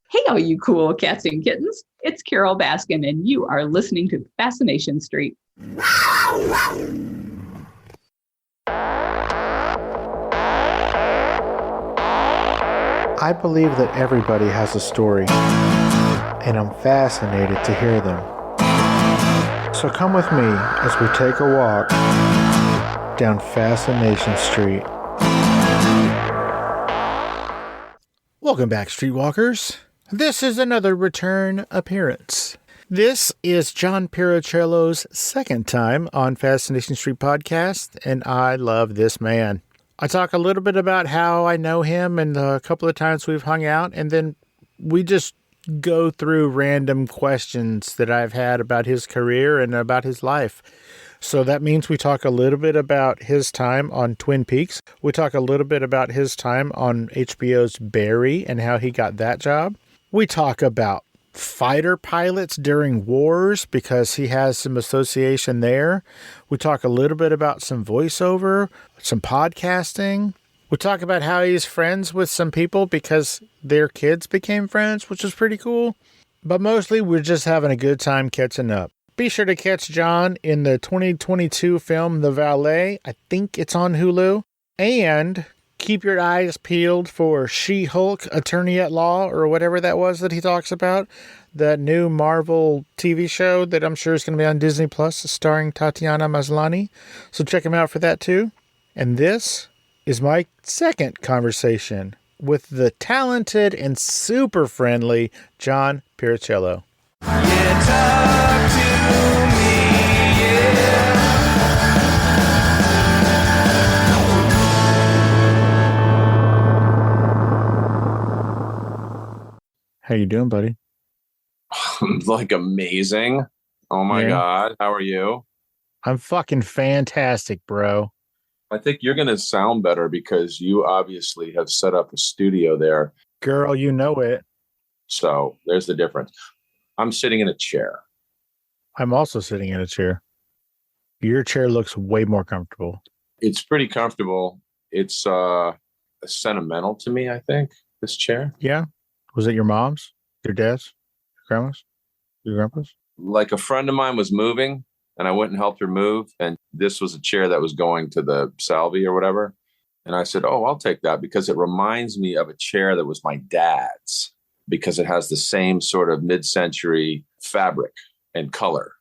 Hey, all you cool cats and kittens. It's Carol Baskin, and you are listening to Fascination Street. I believe that everybody has a story, and I'm fascinated to hear them. So come with me as we take a walk down Fascination Street. Welcome back, Streetwalkers. This is another return appearance. This is John Pirruccello's second time on Fascination Street podcast, and I love this man. I talk a little bit about how I know him and a couple of times we've hung out, and then we just go through random questions that I've had about his career and about his life. So that means we talk a little bit about his time on Twin Peaks. We talk a little bit about his time on HBO's Barry and how he got that job. We talk about fighter pilots during wars because he has some association there. We talk a little bit about some voiceover, some podcasting. We talk about how he's friends with some people because their kids became friends, which is pretty cool. But mostly we're just having a good time catching up. Be sure to catch John in the 2022 film The Valet. I think it's on Hulu. And keep your eyes peeled for She-Hulk Attorney at Law, or whatever that was that he talks about. That new Marvel TV show that I'm sure is going to be on Disney Plus, starring Tatiana Maslany. So check him out for that too. And this is my second conversation with the talented and super friendly John Pirruccello. Yeah, talk to me, yeah. How you doing, buddy? Like amazing. Oh my God. How are you? I'm fucking fantastic, bro. I think you're going to sound better because you obviously have set up a studio there. Girl, you know it. So there's the difference. I'm sitting in a chair. I'm also sitting in a chair. Your chair looks way more comfortable. It's pretty comfortable. It's sentimental to me, I think, this chair. Yeah. Was it your mom's? Your dad's? Your grandma's? Your grandpa's? Like a friend of mine was moving and I went and helped her move. And this was a chair that was going to the Salvi or whatever. And I said, oh, I'll take that because it reminds me of a chair that was my dad's because it has the same sort of mid-century fabric and color.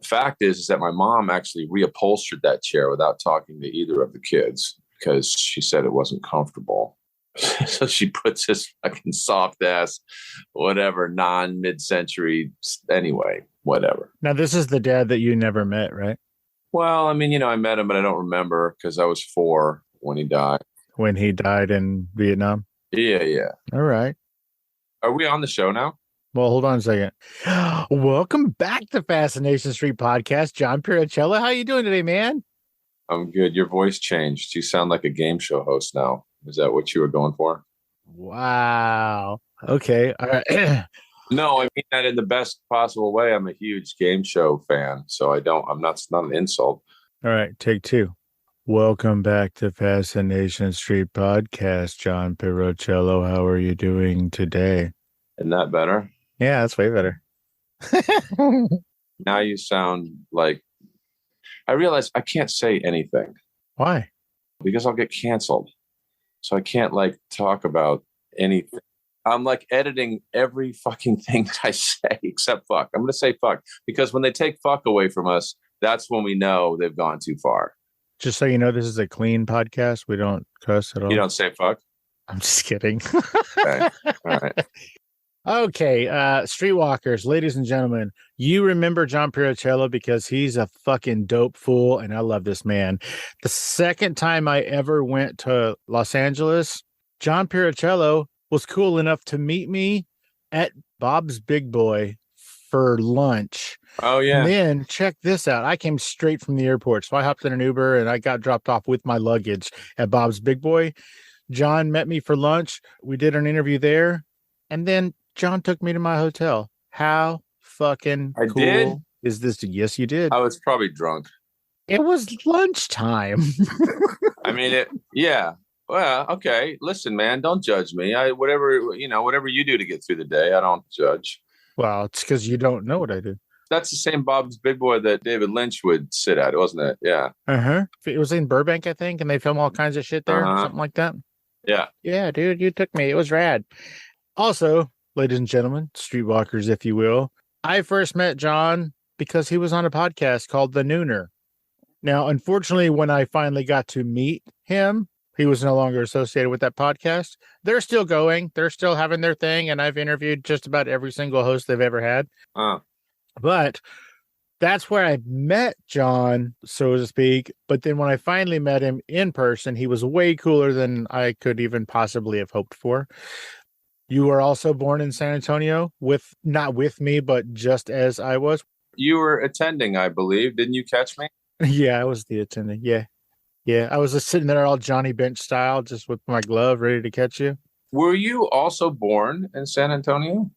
The fact is that my mom actually reupholstered that chair without talking to either of the kids because she said it wasn't comfortable. So she puts this fucking soft ass, whatever, non-mid-century, anyway, whatever. Now, this is the dad that you never met, right? Well, I mean, I met him, but I don't remember because I was 4 when he died. When he died in Vietnam? Yeah. All right. Are we on the show now? Well, hold on a second. Welcome back to Fascination Street podcast. John Pirruccello, how you doing today, man? I'm good. Your voice changed. You sound like a game show host now. Is that what you were going for? Wow. Okay. All right. No, I mean that in the best possible way. I'm a huge game show fan, so I'm not, it's not an insult. All right. Take 2. Welcome back to Fascination Street podcast, John Pirruccello. How are you doing today? Isn't that better? Yeah, that's way better. Now you sound like, I realize I can't say anything. Why? Because I'll get canceled. So I can't talk about anything. I'm editing every fucking thing that I say except fuck. I'm going to say fuck because when they take fuck away from us, that's when we know they've gone too far. Just so you know, this is a clean podcast. We don't cuss at all. You don't say fuck? I'm just kidding. Okay. All right. Okay, Streetwalkers, ladies and gentlemen, you remember John Pirruccello because he's a fucking dope fool, and I love this man. The second time I ever went to Los Angeles, John Pirruccello was cool enough to meet me at Bob's Big Boy for lunch. Oh, yeah. And then, check this out. I came straight from the airport, so I hopped in an Uber, and I got dropped off with my luggage at Bob's Big Boy. John met me for lunch. We did an interview there, and then John took me to my hotel. How fucking cool did? is this? Yes, you did. I was probably drunk. It was lunchtime. I mean, yeah. Well, okay. Listen, man, don't judge me. Whatever you do to get through the day, I don't judge. Well, it's because you don't know what I do. That's the same Bob's Big Boy that David Lynch would sit at, wasn't it? Yeah. Uh-huh. It was in Burbank, I think, and they film all kinds of shit there, something like that. Yeah. Yeah, dude, you took me. It was rad. Also, ladies and gentlemen, streetwalkers, if you will, I first met John because he was on a podcast called The Nooner. Now, unfortunately, when I finally got to meet him, he was no longer associated with that podcast. They're still going. They're still having their thing, and I've interviewed just about every single host they've ever had. But that's where I met John, so to speak. But then when I finally met him in person, he was way cooler than I could even possibly have hoped for. You were also born in San Antonio, not with me, but just as I was. You were attending, I believe. Didn't you catch me? Yeah, I was the attendant. Yeah. Yeah, I was just sitting there all Johnny Bench style, just with my glove ready to catch you. Were you also born in San Antonio?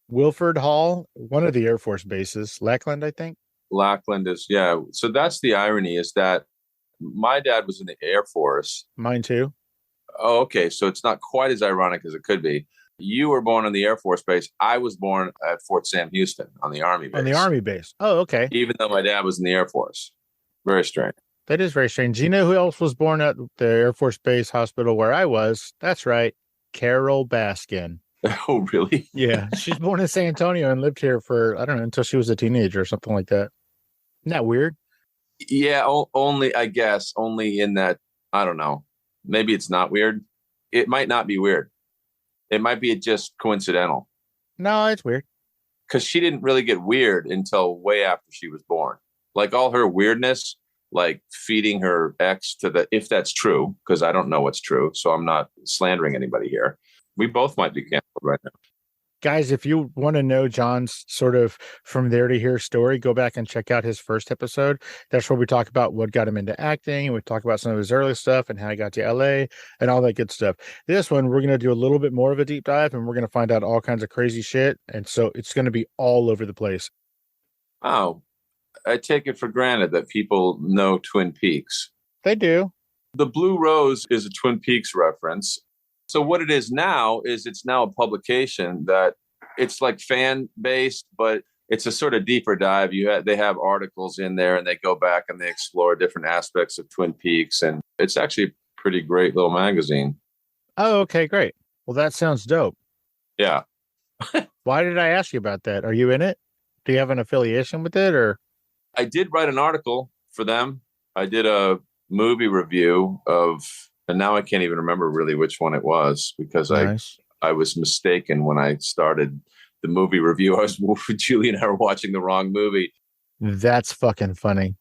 Wilford Hall, one of the Air Force bases. Lackland, I think. Lackland is, yeah. So that's the irony, is that my dad was in the Air Force. Mine too. Oh, okay. So it's not quite as ironic as it could be. You were born on the Air Force base. I was born at Fort Sam Houston on the Army base. On the Army base. Oh, okay. Even though my dad was in the Air Force. Very strange. That is very strange. Do you know who else was born at the Air Force Base Hospital where I was? That's right. Carol Baskin. Oh, really? Yeah. She's born in San Antonio and lived here for, I don't know, until she was a teenager or something like that. Isn't that weird? Yeah, only, I guess, only in that, I don't know. Maybe it's not weird. It might not be weird. It might be just coincidental. No, it's weird. Because she didn't really get weird until way after she was born. Like all her weirdness, like feeding her ex if that's true, because I don't know what's true, so I'm not slandering anybody here. We both might be canceled right now. Guys, if you want to know John's sort of from there to here story, go back and check out his first episode. That's where we talk about what got him into acting, and we talk about some of his early stuff and how he got to LA and all that good stuff. This one, we're going to do a little bit more of a deep dive, and we're going to find out all kinds of crazy shit. And so it's going to be all over the place. Oh, I take it for granted that people know Twin Peaks. They do. The Blue Rose is a Twin Peaks reference. So what it is now is it's now a publication that it's like fan based, but it's a sort of deeper dive. They have articles in there and they go back and they explore different aspects of Twin Peaks. And it's actually a pretty great little magazine. Oh, okay, great. Well, that sounds dope. Yeah. Why did I ask you about that? Are you in it? Do you have an affiliation with it, or? I did write an article for them. I did a movie review and now I can't even remember really which one it was, because Nice. I was mistaken when I started the movie review. Julie and I were watching the wrong movie. That's fucking funny.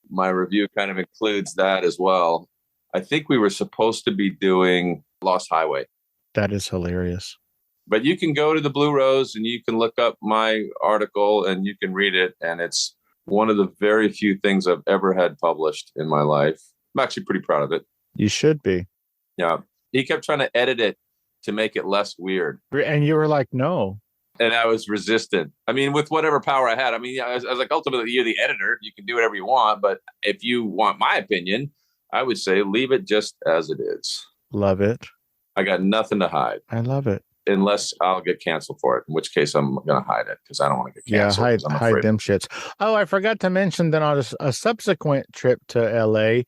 My review kind of includes that as well. I think we were supposed to be doing Lost Highway. That is hilarious. But you can go to the Blue Rose and you can look up my article and you can read it. And it's one of the very few things I've ever had published in my life. I'm actually pretty proud of it. You should be. Yeah. He kept trying to edit it to make it less weird. And you were like, no. And I was resistant. I mean, with whatever power I had. I mean, I was like, ultimately, you're the editor. You can do whatever you want. But if you want my opinion, I would say leave it just as it is. Love it. I got nothing to hide. I love it. Unless I'll get canceled for it, in which case I'm going to hide it because I don't want to get canceled. Yeah, hide them shits. Oh, I forgot to mention that on a subsequent trip to LA,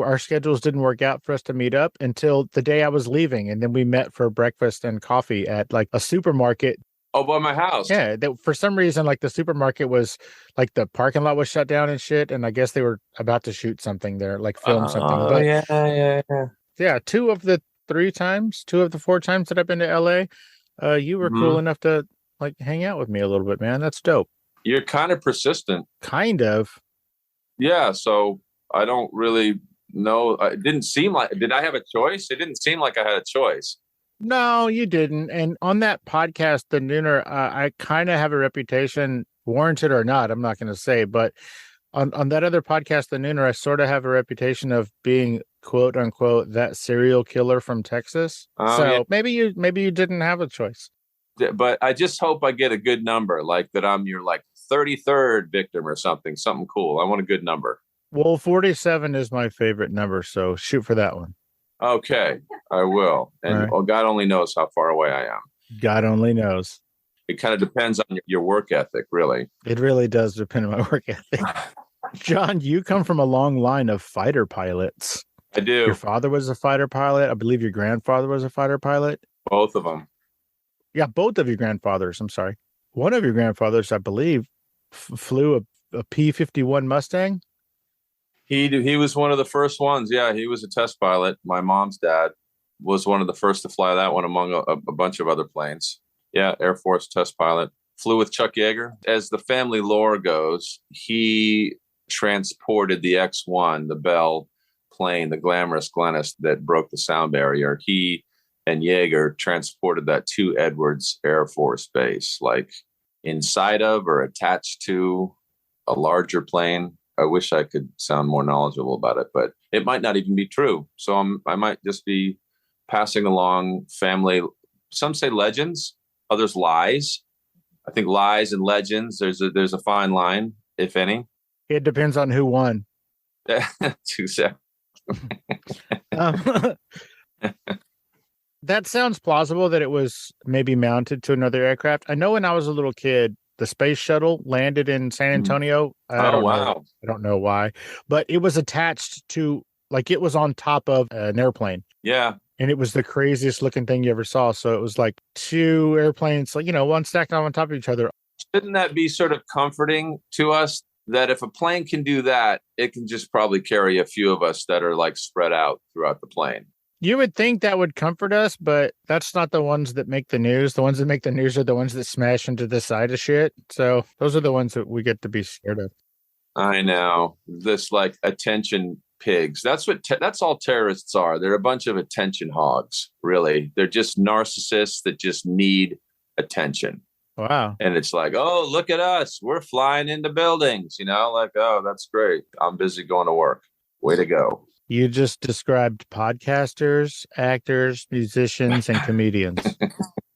our schedules didn't work out for us to meet up until the day I was leaving. And then we met for breakfast and coffee at like a supermarket. Oh, by my house. Yeah. For some reason, like the supermarket was like the parking lot was shut down and shit. And I guess they were about to shoot something there, like film something. Oh, yeah. Yeah. 2 of the 4 times that I've been to LA, you were cool enough to like hang out with me a little bit, man. That's dope. You're kind of persistent. Kind of. Yeah. So I don't really know. It didn't seem like, did I have a choice? It didn't seem like I had a choice. No, you didn't. And on that podcast, The Nooner, I kind of have a reputation, warranted or not, I'm not going to say, but on that other podcast, The Nooner, I sort of have a reputation of being quote unquote that serial killer from Texas. Yeah. maybe you didn't have a choice. But I just hope I get a good number, like that I'm your like 33rd victim or something cool. I want a good number. Well, 47 is my favorite number, so shoot for that one. Okay, I will. And Right. well, God only knows how far away I am. God only knows. It kind of depends on your work ethic, really. It really does depend on my work ethic. John, you come from a long line of fighter pilots. I do. Your father was a fighter pilot. I believe your grandfather was a fighter pilot. Both of them. Yeah, both of your grandfathers. I'm sorry. One of your grandfathers, I believe, flew a P-51 Mustang. He was one of the first ones. Yeah, he was a test pilot. My mom's dad was one of the first to fly that one among a bunch of other planes. Yeah, Air Force test pilot. Flew with Chuck Yeager. As the family lore goes, he transported the X-1, the Bell plane, the glamorous Glennis that broke the sound barrier. He and Yeager transported that to Edwards Air Force Base, like inside of or attached to a larger plane. I wish I could sound more knowledgeable about it, but it might not even be true. So I might just be passing along family. Some say legends, others lies. I think lies and legends, there's a fine line, if any. It depends on who won. Too sad. That sounds plausible that it was maybe mounted to another aircraft. I know when I was a little kid, the space shuttle landed in San Antonio. I don't know why, but it was attached to, like, it was on top of an airplane. Yeah. And it was the craziest looking thing you ever saw. So it was like two airplanes, like, one stacked on top of each other. Shouldn't that be sort of comforting to us that if a plane can do that, it can just probably carry a few of us that are like spread out throughout the plane? You would think that would comfort us, but that's not the ones that make the news. The ones that make the news are the ones that smash into the side of shit. So those are the ones that we get to be scared of. I know. This like attention pigs. That's all terrorists are. They're a bunch of attention hogs, really. They're just narcissists that just need attention. Wow. And it's like, oh, look at us. We're flying into buildings, like, oh, that's great. I'm busy going to work. Way to go. You just described podcasters, actors, musicians, and comedians.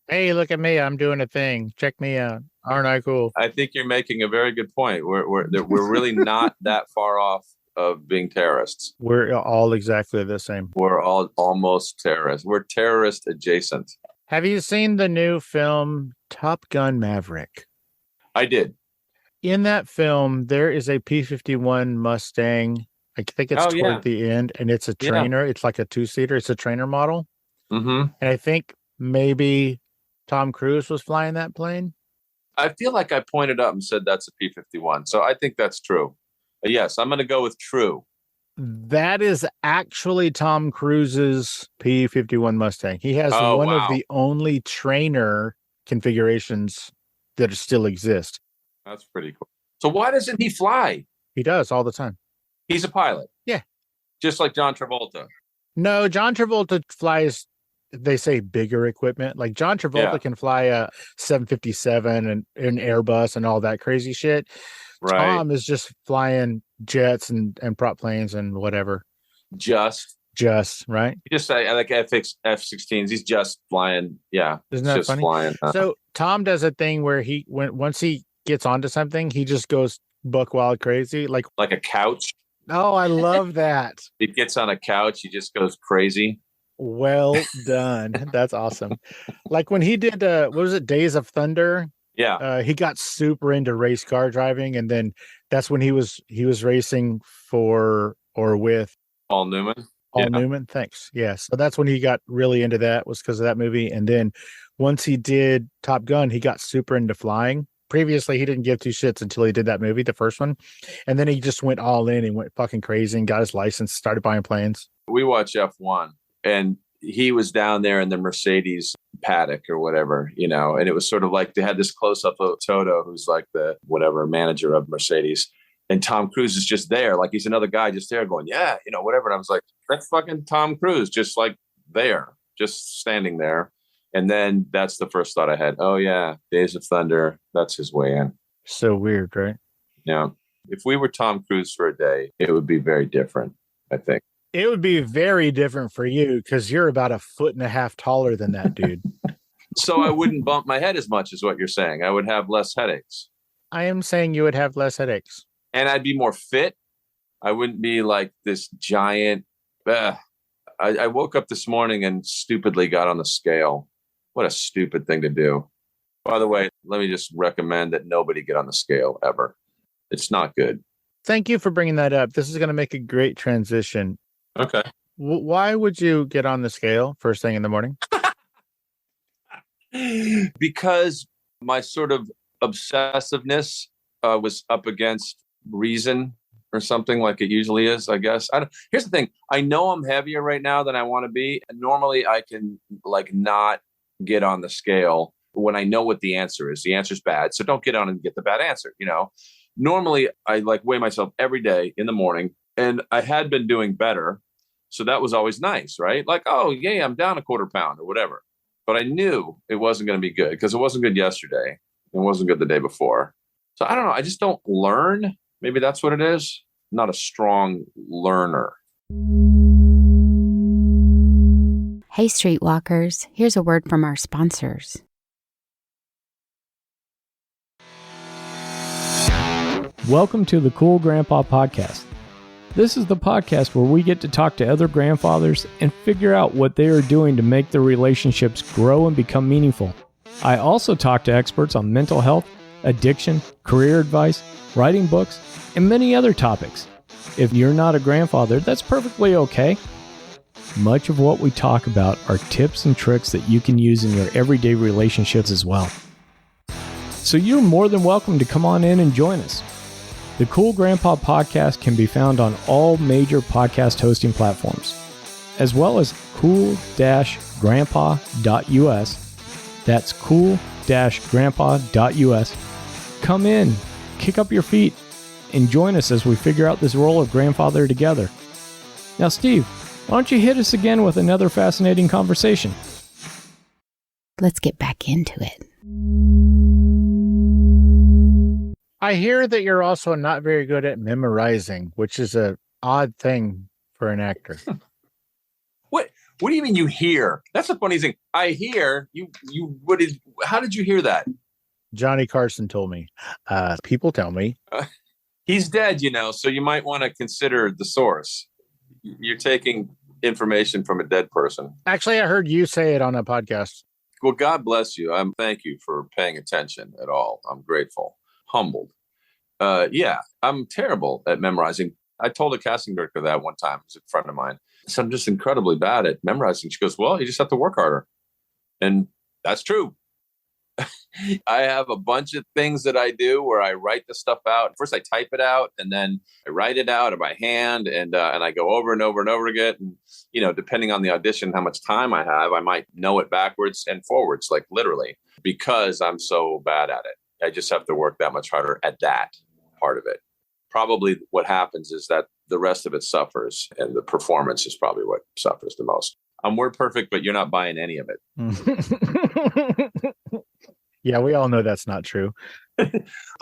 Hey, look at me. I'm doing a thing. Check me out. Aren't I cool? I think you're making a very good point. We're really not that far off of being terrorists. We're all exactly the same. We're all almost terrorists. We're terrorist adjacent. Have you seen the new film Top Gun Maverick? I did. In that film, there is a P-51 Mustang. I think it's toward the end, and it's a trainer. Yeah. It's like a two-seater. It's a trainer model. Mm-hmm. And I think maybe Tom Cruise was flying that plane. I feel like I pointed up and said that's a P-51. So I think that's true. Yes, I'm going to go with true. That is actually Tom Cruise's P-51 Mustang. He has of the only trainer configurations that still exist. That's pretty cool. So why doesn't he fly? He does all the time. He's a pilot. Yeah. Just like John Travolta. No, John Travolta flies, they say, bigger equipment. Like John Travolta can fly a 757 and an Airbus and all that crazy shit. Right. Tom is just flying jets and prop planes and whatever. Just right. You just say like F-16s. He's just flying. Yeah. Isn't that just funny? Flying. So Tom does a thing where once he gets onto something, he just goes buck wild crazy. Like a couch. Oh, I love that. He gets on a couch. He just goes crazy. Well done. That's awesome. Like when he did, what was it? Days of Thunder. Yeah. He got super into race car driving. And then that's when he was racing for or with Paul Newman. Newman. Thanks. Yeah. So that's when he got really into that, was because of that movie. And then once he did Top Gun, he got super into flying. Previously, he didn't give two shits until he did that movie, the first one. And then he just went all in and went fucking crazy and got his license, started buying planes. We watched F1 and he was down there in the Mercedes paddock or whatever, and it was sort of like they had this close up of Toto, who's like the whatever manager of Mercedes. And Tom Cruise is just there. Like he's another guy just there going, yeah, whatever. And I was like, that's fucking Tom Cruise, just like there, just standing there. And then that's the first thought I had. Oh, yeah. Days of Thunder. That's his way in. So weird, right? Yeah. If we were Tom Cruise for a day, it would be very different, I think. It would be very different for you because you're about 1.5 feet taller than that dude. So I wouldn't bump my head as much as what you're saying. I would have less headaches. I am saying you would have less headaches. And I'd be more fit. I wouldn't be like this giant. I woke up this morning and stupidly got on the scale. What a stupid thing to do. By the way, let me just recommend that nobody get on the scale ever. It's not good. Thank you for bringing that up. This is going to make a great transition. Okay. Why would you get on the scale first thing in the morning? Because my sort of obsessiveness was up against reason or something, like it usually is, I guess. Here's the thing. I know I'm heavier right now than I want to be. And normally I can like not get on the scale when I know what the answer is. The answer is bad. So don't get on and get the bad answer. You know, normally I like weigh myself every day in the morning, and I had been doing better. So that was always nice, right? Like, oh, yeah, I'm down a quarter pound or whatever. But I knew it wasn't going to be good because it wasn't good yesterday. It wasn't good the day before. So I don't know. I just don't learn. Maybe that's what it is. I'm not a strong learner. Hey, Streetwalkers. Here's a word from our sponsors. Welcome to the Cool Grandpa Podcast. This is the podcast where we get to talk to other grandfathers and figure out what they are doing to make their relationships grow and become meaningful. I also talk to experts on mental health, addiction, career advice, writing books, and many other topics. If you're not a grandfather, that's perfectly okay. Much of what we talk about are tips and tricks that you can use in your everyday relationships as well. So you're more than welcome to come on in and join us. The Cool Grandpa Podcast can be found on all major podcast hosting platforms, as well as cool-grandpa.us. That's cool-grandpa.us. Come in, kick up your feet, and join us as we figure out this role of grandfather together. Now, Steve, why don't you hit us again with another fascinating conversation? Let's get back into it. I hear that you're also not very good at memorizing, which is an odd thing for an actor. What do you mean you hear? That's the funny thing. I hear you. How did you hear that? Johnny Carson told me. People tell me. He's dead, you know, so you might want to consider the source. You're taking information from a dead person. Actually, I heard you say it on a podcast. Well, God bless you. Thank you for paying attention at all. I'm grateful. Humbled. Yeah, I'm terrible at memorizing. I told a casting director that one time. It was a friend of mine. So I'm just incredibly bad at memorizing. She goes, well, you just have to work harder. And that's true. I have a bunch of things that I do where I write the stuff out. First, I type it out, and then I write it out by hand, and I go over and over and over again. And, you know, depending on the audition, how much time I have, I might know it backwards and forwards, like literally, because I'm so bad at it. I just have to work that much harder at that part of it. Probably what happens is that the rest of it suffers, and the performance is probably what suffers the most. I'm word perfect, but you're not buying any of it. Yeah, we all know that's not true. I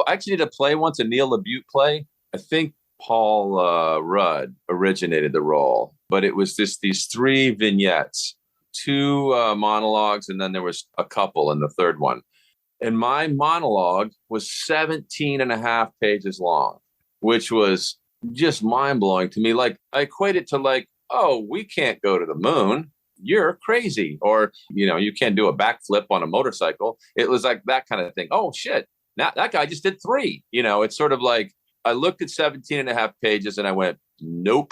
actually did a play once, a Neil LaBute play. I think Paul Rudd originated the role, but it was these three vignettes, two monologues, and then there was a couple in the third one. And my monologue was 17 and a half pages long, which was just mind blowing to me. Like, I equate it to like, oh, we can't go to the moon. You're crazy. Or, you know, you can't do a backflip on a motorcycle. It was like that kind of thing. Oh, shit. Now that guy just did 3. You know, it's sort of like I looked at 17 and a half pages and I went, nope.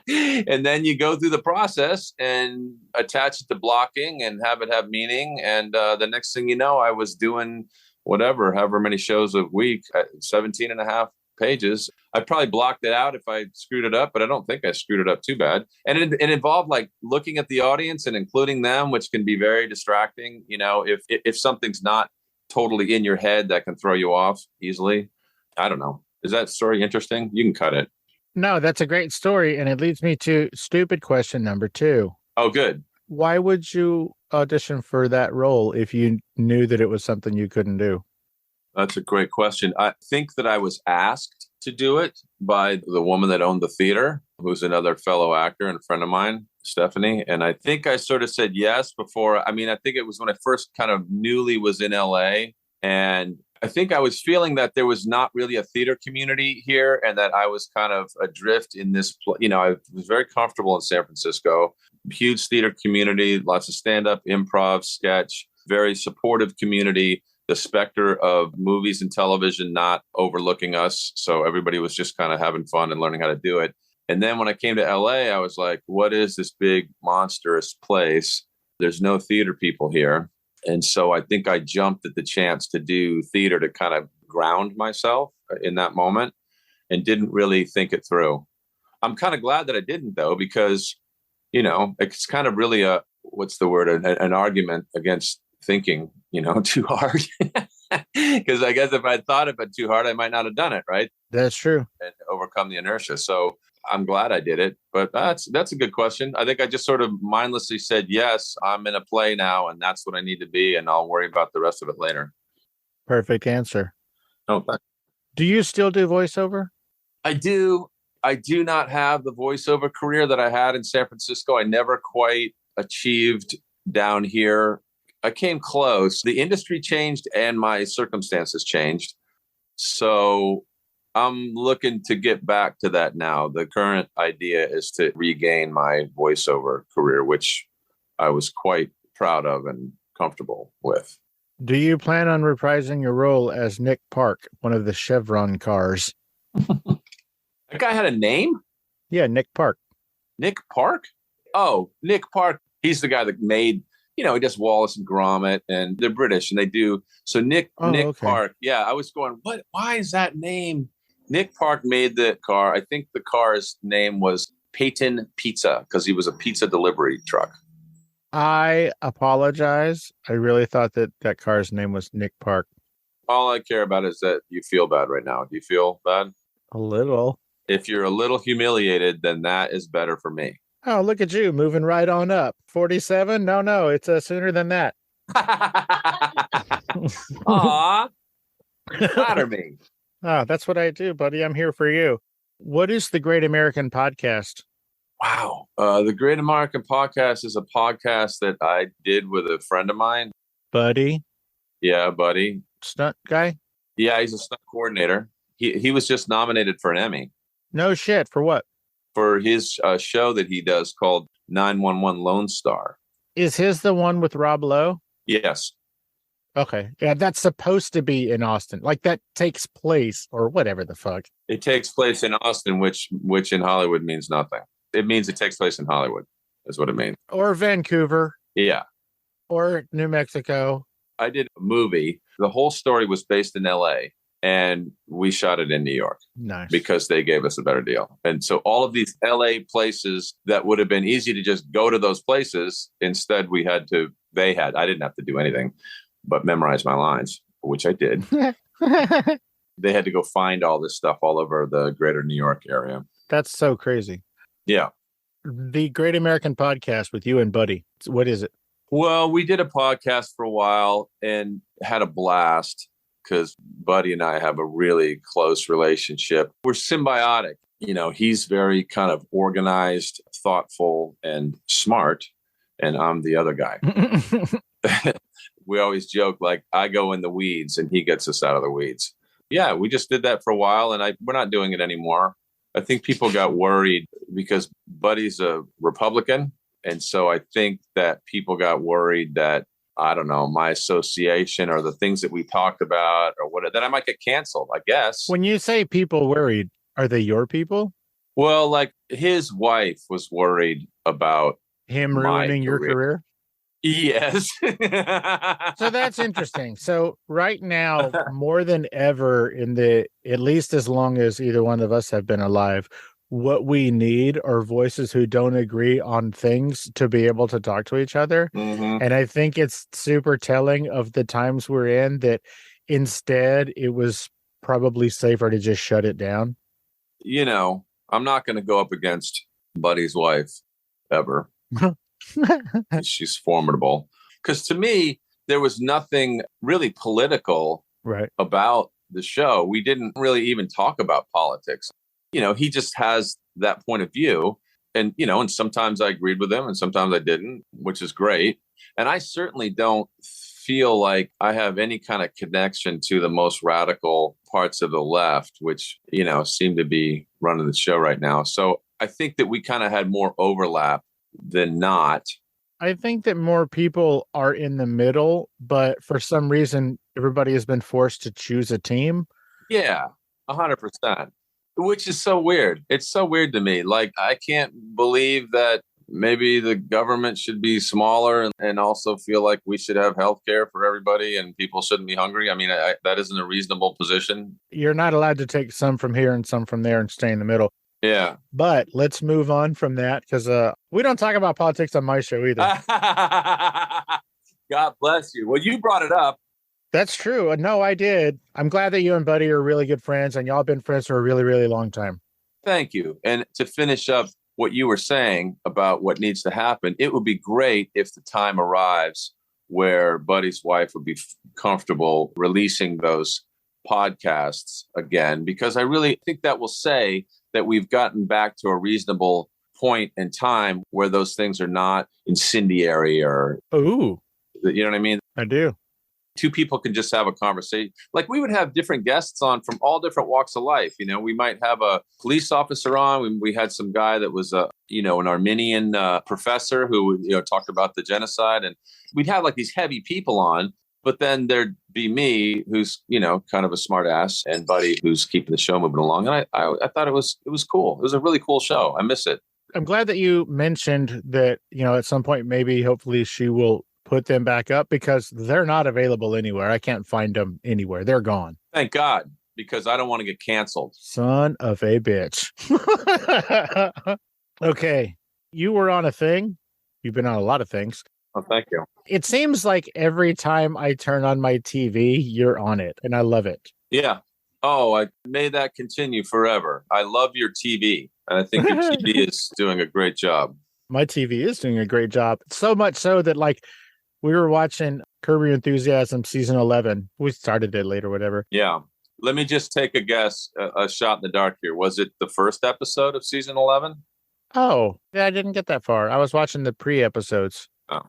And then you go through the process and attach it to blocking and have it have meaning. And the next thing you know, I was doing however many shows a week, 17 and a half pages. I probably blocked it out if I screwed it up, but I don't think I screwed it up too bad. And it involved like looking at the audience and including them, which can be very distracting. You know, if something's not totally in your head, that can throw you off easily. I don't know. Is that story interesting? You can cut it. No, that's a great story. And it leads me to stupid question number 2. Oh, good. Why would you audition for that role if you knew that it was something you couldn't do? That's a great question. I think that I was asked to do it by the woman that owned the theater, who's another fellow actor and friend of mine, Stephanie. And I think I sort of said yes before. I mean, I think it was when I first kind of newly was in LA, and I think I was feeling that there was not really a theater community here and that I was kind of adrift in this, I was very comfortable in San Francisco, huge theater community, lots of stand-up, improv, sketch, very supportive community, the specter of movies and television not overlooking us. So everybody was just kind of having fun and learning how to do it. And then when I came to LA, I was like, what is this big monstrous place? There's no theater people here. And so I think I jumped at the chance to do theater to kind of ground myself in that moment and didn't really think it through. I'm kind of glad that I didn't, though, because, it's kind of really an argument against thinking, too hard. Because I guess if I thought of it too hard, I might not have done it. Right. That's true. And overcome the inertia. So I'm glad I did it. But that's a good question. I think I just sort of mindlessly said, yes, I'm in a play now, and that's what I need to be, and I'll worry about the rest of it later. Perfect answer. Oh, thanks. Do you still do voiceover? I do. I do not have the voiceover career that I had in San Francisco. I never quite achieved down here. I came close. The industry changed and my circumstances changed. So I'm looking to get back to that now. The current idea is to regain my voiceover career, which I was quite proud of and comfortable with. Do you plan on reprising your role as Nick Park, one of the Chevron cars? That guy had a name? Yeah, Nick Park. Nick Park? Oh, Nick Park. He's the guy that made, he does Wallace and Gromit, and they're British, and they do. So Nick okay. Park. Yeah, I was going, what? Why is that name? Nick Park made the car. I think the car's name was Peyton Pizza because he was a pizza delivery truck. I apologize. I really thought that car's name was Nick Park. All I care about is that you feel bad right now. Do you feel bad? A little. If you're a little humiliated, then that is better for me. Oh, look at you moving right on up. 47? No, it's sooner than that. Aw, flatter me. Oh, that's what I do, buddy. I'm here for you. What is the Great American Podcast? Wow. The Great American Podcast is a podcast that I did with a friend of mine. Buddy? Yeah, buddy. Stunt guy? Yeah, he's a stunt coordinator. He was just nominated for an Emmy. No shit. For what? For his show that he does called 911 Lone Star. Is his the one with Rob Lowe? Yes. Okay. Yeah, that's supposed to be in Austin. Like that takes place or whatever the fuck. It takes place in Austin, which in Hollywood means nothing. It means it takes place in Hollywood is what it means. Or Vancouver. Yeah. Or New Mexico. I did a movie. The whole story was based in LA and we shot it in New York. Nice. Because they gave us a better deal. And so all of these LA places that would have been easy to just go to those places, instead I didn't have to do anything but memorize my lines, which I did. They had to go find all this stuff all over the greater New York area. That's so crazy. Yeah. The Great American Podcast with you and Buddy. What is it? Well, we did a podcast for a while and had a blast because Buddy and I have a really close relationship. We're symbiotic. He's very kind of organized, thoughtful, and smart. And I'm the other guy. We always joke, like, I go in the weeds and he gets us out of the weeds. Yeah, we just did that for a while and we're not doing it anymore. I think people got worried because Buddy's a Republican. And so I think that people got worried that, I don't know, my association or the things that we talked about or what, that I might get canceled, I guess. When you say people worried, are they your people? Well, like his wife was worried about him ruining your career. Yes. So that's interesting. So right now, more than ever at least as long as either one of us have been alive, what we need are voices who don't agree on things to be able to talk to each other. Mm-hmm. And I think it's super telling of the times we're in that instead it was probably safer to just shut it down. I'm not going to go up against Buddy's wife ever. She's formidable. Because to me, there was nothing really political about the show. We didn't really even talk about politics. He just has that point of view. And, sometimes I agreed with him and sometimes I didn't, which is great. And I certainly don't feel like I have any kind of connection to the most radical parts of the left, which, seem to be running the show right now. So I think that we kind of had more overlap than not. I think that more people are in the middle, but for some reason, everybody has been forced to choose a team. Yeah, 100%, which is so weird. It's so weird to me. Like, I can't believe that maybe the government should be smaller and also feel like we should have health care for everybody and people shouldn't be hungry. I mean, that isn't a reasonable position. You're not allowed to take some from here and some from there and stay in the middle. Yeah. But let's move on from that because we don't talk about politics on my show either. God bless you. Well, you brought it up. That's true. No, I did. I'm glad that you and Buddy are really good friends and y'all have been friends for a really, really long time. Thank you. And to finish up what you were saying about what needs to happen, it would be great if the time arrives where Buddy's wife would be comfortable releasing those podcasts again, because I really think that will say that we've gotten back to a reasonable point in time where those things are not incendiary or, Ooh, you know what I mean? I do. Two people can just have a conversation. Like, we would have different guests on from all different walks of life. We might have a police officer on. We had some guy that was an Armenian professor who, talked about the genocide, and we'd have like these heavy people on. But then there'd be me, who's, kind of a smart ass, and Buddy, who's keeping the show moving along. And I thought it was cool. It was a really cool show. I miss it. I'm glad that you mentioned that, at some point, maybe hopefully she will put them back up because they're not available anywhere. I can't find them anywhere. They're gone. Thank God, because I don't want to get canceled. Son of a bitch. Okay. You were on a thing. You've been on a lot of things. Oh, thank you. It seems like every time I turn on my TV, you're on it, and I love it. Yeah. Oh, I may that continue forever. I love your TV, and I think your TV is doing a great job. My TV is doing a great job. So much so that, like, we were watching Curb Your Enthusiasm season 11. We started it late or whatever. Yeah. Let me just take a guess, a shot in the dark here. Was it the first episode of season 11? Oh, yeah, I didn't get that far. I was watching the pre-episodes. Oh.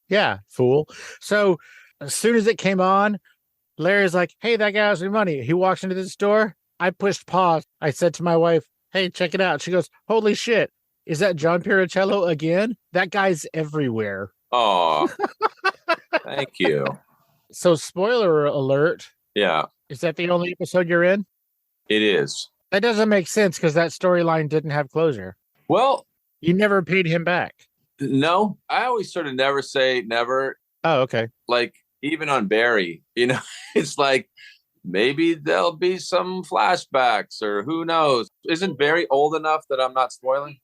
Yeah, fool. So as soon as it came on, Larry's like, hey, that guy owes me money. He walks into the store. I pushed pause. I said to my wife, hey, check it out. She goes, holy shit. Is that John Pirruccello again? That guy's everywhere. Oh, thank you. So spoiler alert. Yeah, Is that the only episode you're in? it is. That doesn't make sense because that storyline didn't have closure. Well, You never paid him back. no, I always sort of never say never. Oh, okay. Like, even on Barry, it's like maybe there'll be some flashbacks or who knows. Isn't Barry old enough that I'm not spoiling?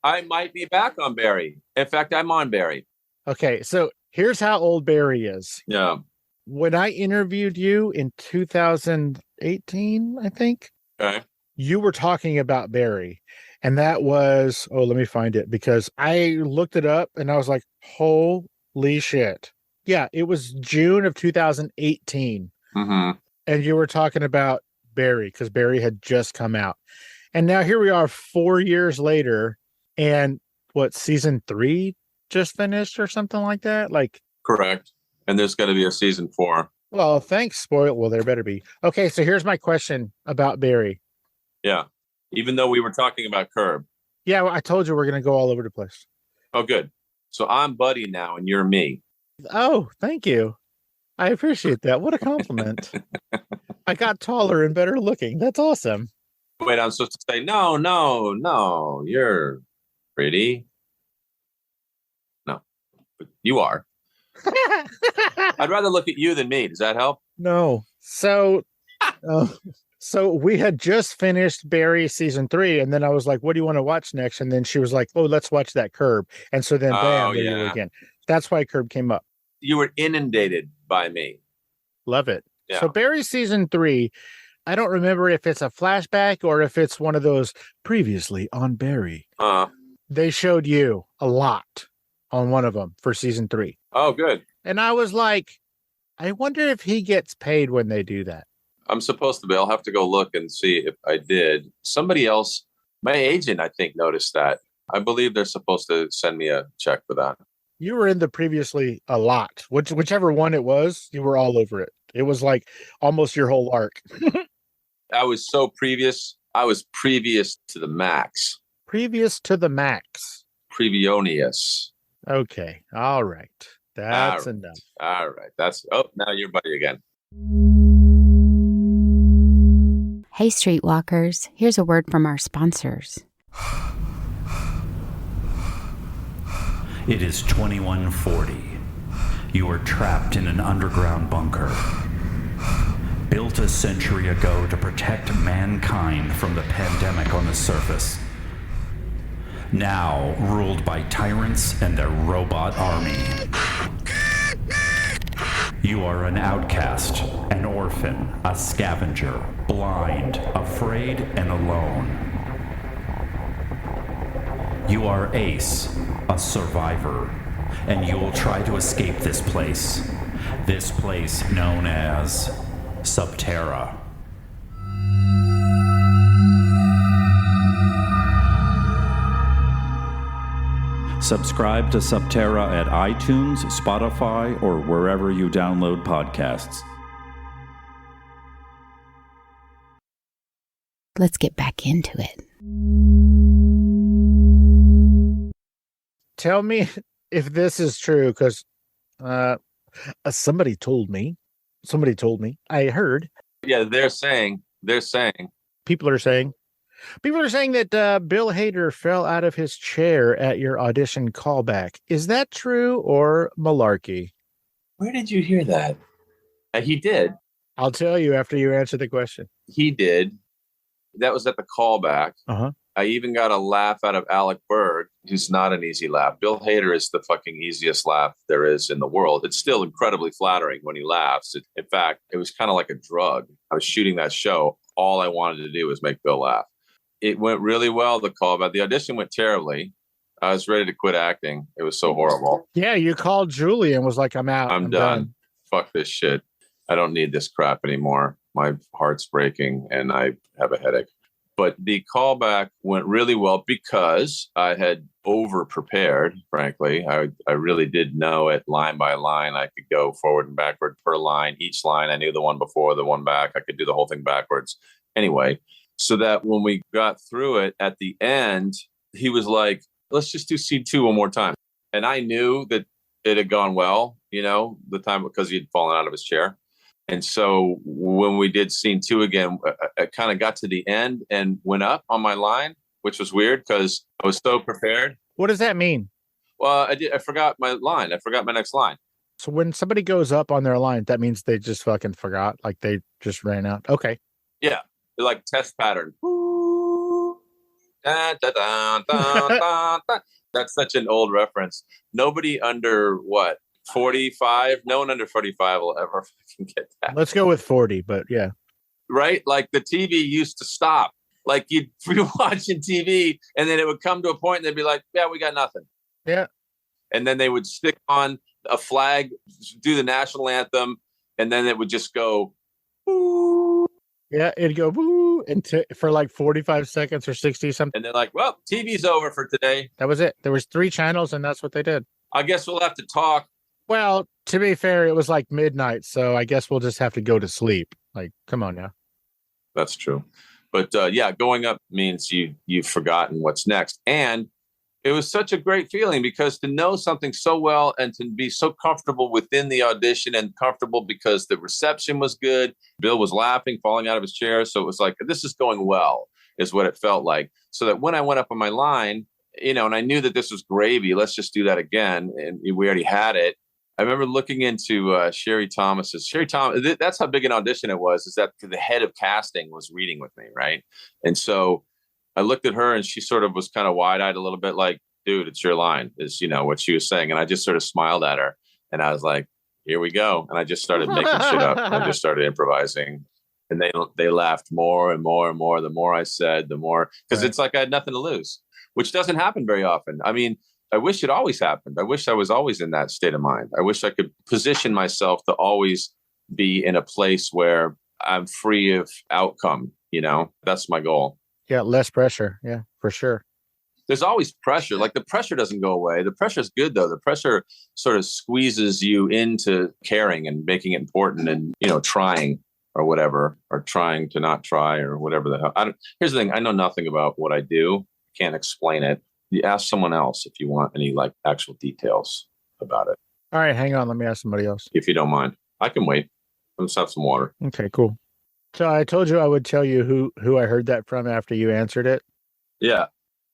I might be back on Barry. In fact, I'm on Barry. Okay, so here's how old Barry is. Yeah. When I interviewed you in 2018, I think, Okay. you were talking about Barry. And that was, let me find it because I looked it up and I was like, holy shit. Yeah, it was June of 2018. Mm-hmm. And you were talking about Barry because Barry had just come out. And now here we are 4 years later. And season 3 just finished or something like that? Like, Correct. And there's going to be a season 4. well, thanks, spoil. Well, there better be. Okay, so here's my question about Barry. Yeah. Even though we were talking about Curb. Yeah, well, I told you we're going to go all over the place. Oh, good. So I'm Buddy now and you're me. Oh, thank you. I appreciate that. What a compliment. I got taller and better looking. That's awesome. Wait, I'm supposed to say, no, you're pretty. No, but you are. I'd rather look at you than me. Does that help? No. So, so we had just finished Barry season 3, and then I was like, "What do you want to watch next?" And then she was like, "Oh, let's watch that Curb." And so then, bam, there you were again. That's why Curb came up. You were inundated by me. Love it. Yeah. So Barry season 3, I don't remember if it's a flashback or if it's one of those previously on Barry. They showed you a lot on one of them for season 3. Oh, good. And I was like, I wonder if he gets paid when they do that. I'm supposed to be. I'll have to go look and see if I did. Somebody else, my agent, I think, noticed that. I believe they're supposed to send me a check for that. You were in the previously a lot. Whichever one it was, you were all over it. It was like almost your whole arc. I was so previous. I was previous to the max. Previous to the max. Previonius. Okay. All right. That's enough. All right. Now you're buddy again. Hey, Streetwalkers, here's a word from our sponsors. It is 2140. You are trapped in an underground bunker, built a century ago to protect mankind from the pandemic on the surface. Now ruled by tyrants and their robot army. You are an outcast, an orphan, a scavenger, blind, afraid, and alone. You are Ace, a survivor, and you will try to escape this place. This place known as Subterra. Subscribe to Subterra at iTunes, Spotify, or wherever you download podcasts. Let's get back into it. Tell me if this is true, because somebody told me. I heard. Yeah, they're saying. People are saying that Bill Hader fell out of his chair at your audition callback. Is that true or malarkey? Where did you hear that? He did. I'll tell you after you answer the question. He did. That was at the callback. Uh-huh. I even got a laugh out of Alec Berg, who's not an easy laugh. Bill Hader is the fucking easiest laugh there is in the world. It's still incredibly flattering when he laughs. In fact, it was kind of like a drug. I was shooting that show. All I wanted to do was make Bill laugh. It went really well, the callback. The audition went terribly. I was ready to quit acting. It was so horrible. Yeah, you called Julie and was like, I'm out. I'm done. Fuck this shit. I don't need this crap anymore. My heart's breaking and I have a headache. But the callback went really well because I had over-prepared, frankly. I really did know it line by line. I could go forward and backward per line. Each line, I knew the one before, the one back. I could do the whole thing backwards. Anyway, so that when we got through it at the end, he was like, let's just do scene 2 one more time. And I knew that it had gone well, the time because he had fallen out of his chair. And so when we did scene 2 again, I kind of got to the end and went up on my line, which was weird because I was so prepared. What does that mean? Well, I forgot my line. I forgot my next line. So when somebody goes up on their line, that means they just fucking forgot. Like they just ran out. Okay. Yeah. They're like test pattern. Da, da, da, da, da, da. That's such an old reference. Nobody under 45? No one under 45 will ever fucking get that. Let's go with 40, but yeah. Right? Like the TV used to stop. Like you'd be watching TV and then it would come to a point and they'd be like, yeah, we got nothing. Yeah. And then they would stick on a flag, do the national anthem, and then it would just go, woo. Yeah, it'd go woo for like 45 seconds or 60 something. And they're like, well, TV's over for today. That was it. There was 3 channels and that's what they did. I guess we'll have to talk. Well, to be fair, it was like midnight, so I guess we'll just have to go to sleep. Like, come on now. That's true. But yeah, going up means you've forgotten what's next. And it was such a great feeling because to know something so well and to be so comfortable within the audition and comfortable because the reception was good. Bill was laughing, falling out of his chair. So it was like, this is going well, is what it felt like. So that when I went up on my line, and I knew that this was gravy, let's just do that again. And we already had it. I remember looking into Sherry Thomas's. Sherry Thomas, that's how big an audition it was, is that the head of casting was reading with me, right? And so I looked at her and she sort of was kind of wide-eyed a little bit like, dude, it's your line, is, what she was saying. And I just sort of smiled at her and I was like, here we go. And I just started making shit up. I just started improvising. And they laughed more and more and more. The more I said, the more, because It's like I had nothing to lose, which doesn't happen very often. I mean, I wish it always happened. I wish I was always in that state of mind. I wish I could position myself to always be in a place where I'm free of outcome. That's my goal. Yeah, less pressure. Yeah, for sure. there's always pressure. Like the pressure doesn't go away. The pressure is good though. The pressure sort of squeezes you into caring and making it important and, trying or whatever, or trying to not try or whatever the hell. Here's the thing. I know nothing about what I do. Can't explain it. You ask someone else if you want any like actual details about it. All right, hang on. Let me ask somebody else. If you don't mind. I can wait. Let's have some water. Okay, cool. So I told you I would tell you who I heard that from after you answered it. Yeah.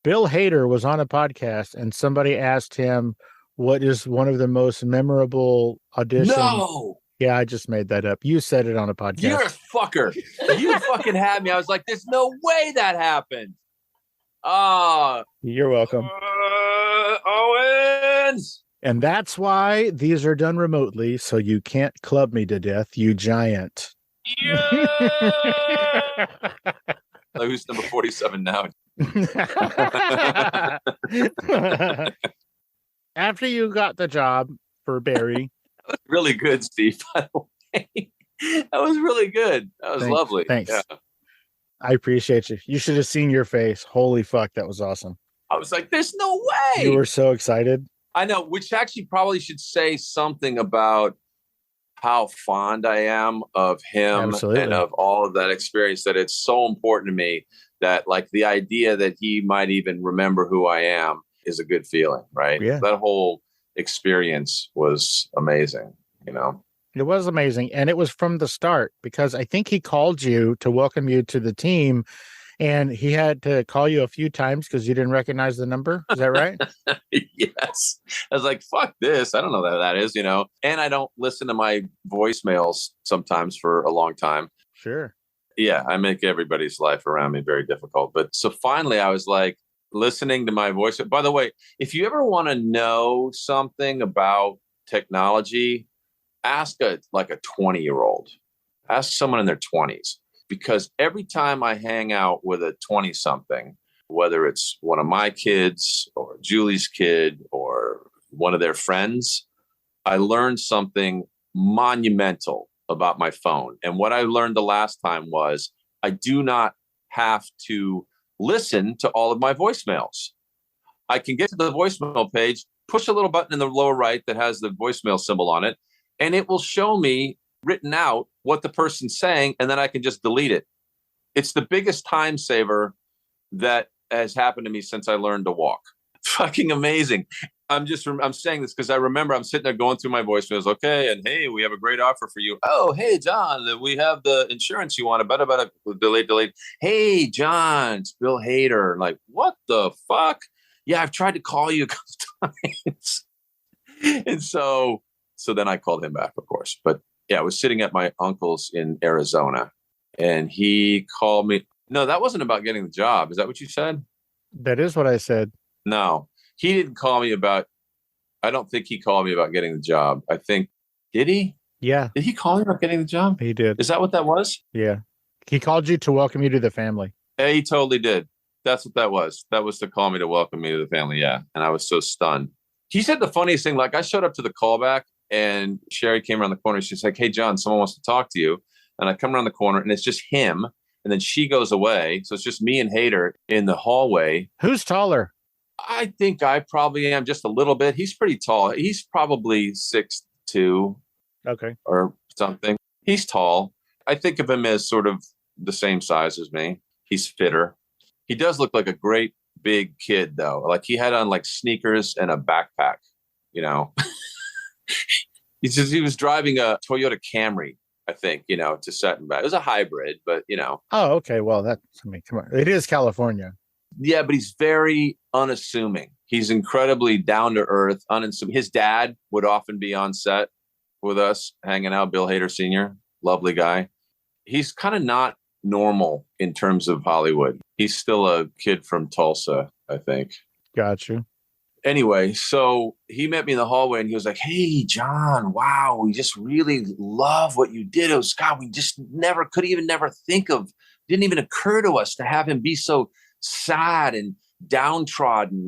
Bill Hader was on a podcast and somebody asked him what is one of the most memorable auditions. No. Yeah, I just made that up. You said it on a podcast. You're a fucker. You fucking had me. I was like, there's no way that happened. You're welcome. Owens. And that's why these are done remotely, so you can't club me to death, you giant. Yeah. Who's number 47 now? After you got the job for Barry. That was really good, Steve, by the way. That was really good. That was lovely. Thanks. Yeah. I appreciate you. You should have seen your face. Holy fuck, that was awesome. I was like, there's no way. You were so excited. I know, which actually probably should say something about how fond I am of him. Absolutely. And of all of that experience, that it's so important to me that like the idea that he might even remember who I am is a good feeling, right? Yeah. That whole experience was amazing, It was amazing. And it was from the start because I think he called you to welcome you to the team and he had to call you a few times because you didn't recognize the number. Is that right? Yes. I was like, fuck this. I don't know what that is, and I don't listen to my voicemails sometimes for a long time. Sure. Yeah. I make everybody's life around me very difficult. But so finally I was like listening to my voice. By the way, if you ever want to know something about technology, ask a 20-year-old, ask someone in their 20s, because every time I hang out with a 20-something, whether it's one of my kids or Julie's kid or one of their friends, I learned something monumental about my phone. And what I learned the last time was I do not have to listen to all of my voicemails. I can get to the voicemail page, push a little button in the lower right that has the voicemail symbol on it, and it will show me written out what the person's saying, and then I can just delete it. It's the biggest time saver that has happened to me since I learned to walk. Fucking amazing. I'm saying this because I remember I'm sitting there going through my voicemails. Okay, and hey, we have a great offer for you. Oh, hey, John, we have the insurance you want. Delete. Hey, John, it's Bill Hader. Like, what the fuck? Yeah, I've tried to call you a couple times. And so then I called him back, of course. But yeah, I was sitting at my uncle's in Arizona and he called me. No, that wasn't about getting the job. Is that what you said? That is what I said. No, he didn't call me about, I don't think he called me about getting the job. I think, did he? Yeah. Did he call me about getting the job? He did. Is that what that was? Yeah. He called you to welcome you to the family. Yeah, he totally did. That's what that was. That was to call me to welcome me to the family. Yeah. And I was so stunned. He said the funniest thing, like I showed up to the callback and Sherry came around the corner. She's like, hey, John, someone wants to talk to you. And I come around the corner and it's just him. And then she goes away. So it's just me and Hader in the hallway. Who's taller? I think I probably am just a little bit. He's pretty tall. He's probably 6'2". Okay. Or something. He's tall. I think of him as sort of the same size as me. He's fitter. He does look like a great big kid, though. Like he had on like sneakers and a backpack, He was driving a Toyota Camry, I think, to set and back. It was a hybrid, but, Oh, okay. Well, come on. It is California. Yeah, but he's very unassuming. He's incredibly down to earth, unassuming. His dad would often be on set with us, hanging out, Bill Hader Sr., lovely guy. He's kind of not normal in terms of Hollywood. He's still a kid from Tulsa, I think. Got you. Anyway, so he met me in the hallway and he was like, hey, John, wow, we just really love what you did. It was, God, we just could even never think of, didn't even occur to us to have him be so sad and downtrodden,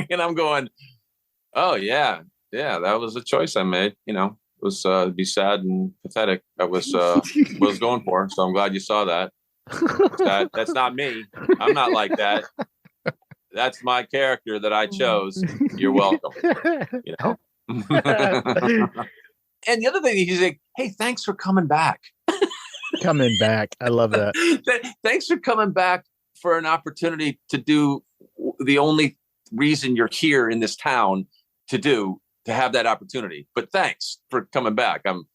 And I'm going, oh, yeah, that was a choice I made, It was be sad and pathetic. That was what I was going for. So I'm glad you saw that. That's not me. I'm not like that. That's my character that I chose. You're welcome. You know. And the other thing, he's like, hey, thanks for coming back. Coming back. I love that. Thanks for coming back for an opportunity to do the only reason you're here in this town to have that opportunity. But thanks for coming back. I'm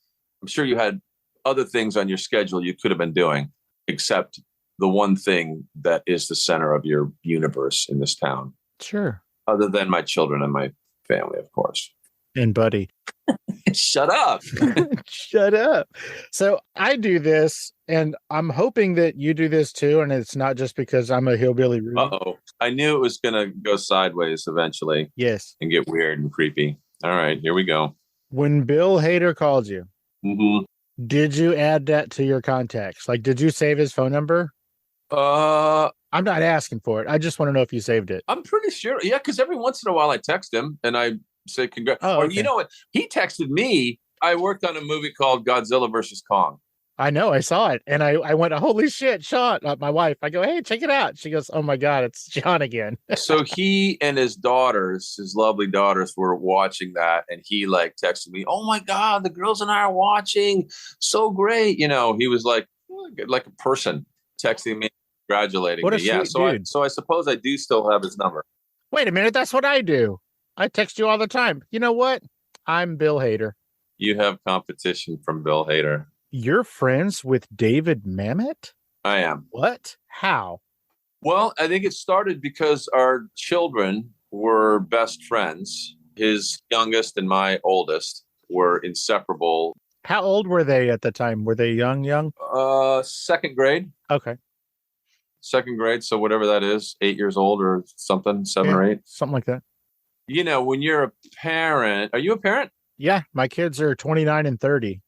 sure you had other things on your schedule you could have been doing, except the one thing that is the center of your universe in this town. Sure. Other than my children and my family, of course. And Buddy. Shut up. Shut up. So I do this, and I'm hoping that you do this too. And it's not just because I'm a hillbilly. Uh-oh. I knew it was going to go sideways eventually. Yes. And get weird and creepy. All right, here we go. When Bill Hader called you, did you add that to your contacts? Like, did you save his phone number? I'm not asking for it. I just want to know if you saved it. I'm pretty sure. Yeah, because every once in a while I text him and I say congrats. Oh, or okay. you know what? He texted me. I worked on a movie called Godzilla versus Kong. I know. I saw it. And I went, holy shit, Sean, my wife. I go, hey, check it out. She goes, oh my God, it's John again. So he and his daughters, his lovely daughters, were watching that. And he like texted me, oh my God, the girls and I are watching. So great. You know, he was like a person texting me, congratulating What a me. Yeah. sweet So I suppose I do still have his number. Wait a minute. That's what I do. I text you all the time. You know what? I'm Bill Hader. You have competition from Bill Hader. You're friends with David Mamet? I am. What? How? Well, I think it started because our children were best friends. His youngest and my oldest were inseparable. How old were they at the time? Were they young? Second grade. Okay. Second grade. So whatever that is, 8 years old or something, 7 or 8. Something like that. You know, when you're a parent, are you a parent? Yeah. My kids are 29 and 30.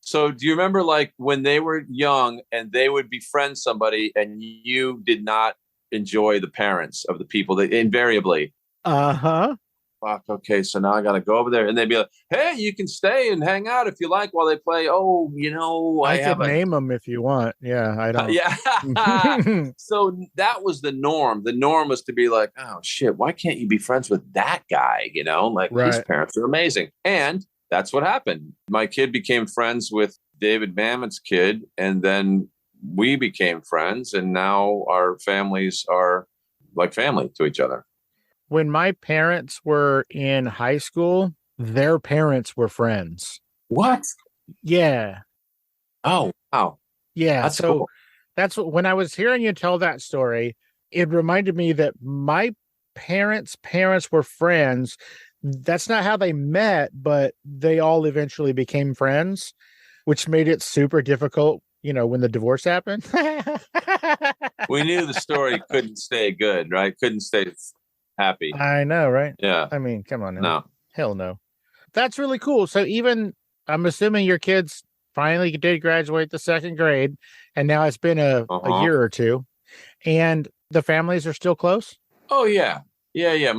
So do you remember like when they were young and they would befriend somebody and you did not enjoy the parents of the people that invariably? Uh-huh. Fuck, okay, so now I got to go over there. And they'd be like, hey, you can stay and hang out if you like while they play. Oh, you know, I could name them if you want. Yeah, I don't. Yeah. So that was the norm. The norm was to be like, oh, shit, why can't you be friends with that guy? You know, like his parents are amazing. And that's what happened. My kid became friends with David Mamet's kid, and then we became friends, and now our families are like family to each other. When my parents were in high school, their parents were friends. What? Yeah. Oh, wow. Yeah. That's so cool. That's what, when I was hearing you tell that story, it reminded me that my parents' parents were friends. That's not how they met, but they all eventually became friends, which made it super difficult, you know, when the divorce happened. We knew the story couldn't stay good, right? Couldn't stay happy. I know, right? Yeah. I mean, come on now. No. Hell no. That's really cool. So even, I'm assuming your kids finally did graduate the second grade, and now it's been a year or two, and the families are still close? Oh, yeah. Yeah.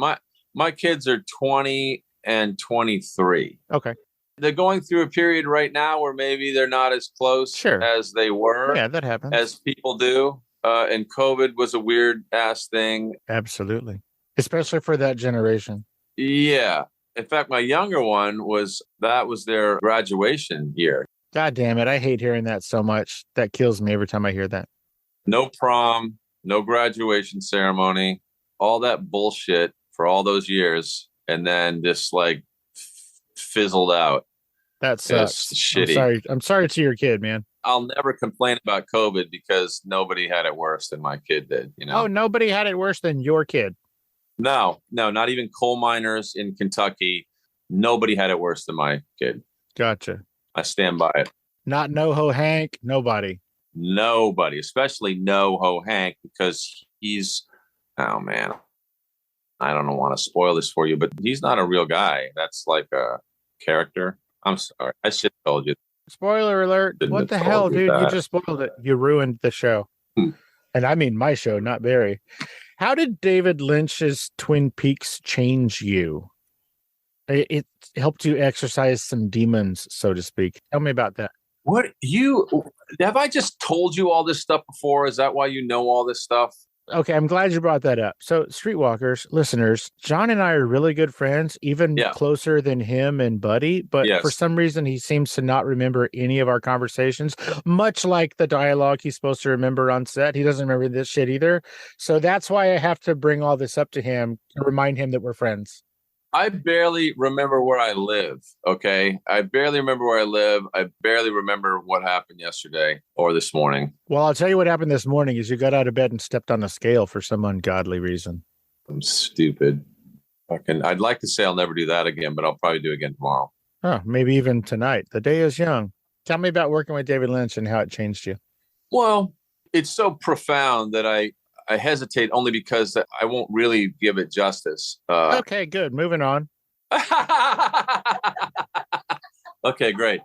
My kids are 20 and 23. Okay. They're going through a period right now where maybe they're not as close as they were. Yeah, that happens. As people do. And COVID was a weird ass thing. Absolutely. Especially for that generation. Yeah. In fact, my younger one that was their graduation year. God damn it. I hate hearing that so much. That kills me every time I hear that. No prom, no graduation ceremony, all that bullshit for all those years. And then just like fizzled out. That sucks. It's shitty. I'm sorry to your kid, man. I'll never complain about COVID because nobody had it worse than my kid did. You know? Oh, nobody had it worse than your kid. No, not even coal miners in Kentucky. Nobody had it worse than my kid. Gotcha. I stand by it. Not NoHo Hank. Nobody, especially NoHo Hank, because oh man, I don't want to spoil this for you, but he's not a real guy. That's like a character. I'm sorry. I should have told you. Spoiler alert. What the hell, dude? You just spoiled it. You ruined the show. And I mean my show, not Barry. How did David Lynch's Twin Peaks change you? It helped you exercise some demons, so to speak. Tell me about that. Have I just told you all this stuff before? Is that why you know all this stuff? Okay, I'm glad you brought that up. So, Streetwalkers, listeners, John and I are really good friends, even Yeah. closer than him and Buddy. But Yes. for some reason, he seems to not remember any of our conversations, much like the dialogue he's supposed to remember on set. He doesn't remember this shit either. So that's why I have to bring all this up to him to remind him that we're friends. I barely remember where I live. Okay. I barely remember where I live. I barely remember what happened yesterday or this morning. Well, I'll tell you what happened this morning is you got out of bed and stepped on a scale for some ungodly reason. I'm stupid. I'd like to say I'll never do that again, but I'll probably do it again tomorrow. Oh, maybe even tonight. The day is young. Tell me about working with David Lynch and how it changed you. Well, it's so profound that I hesitate only because I won't really give it justice. Okay, good. Moving on. Okay, great.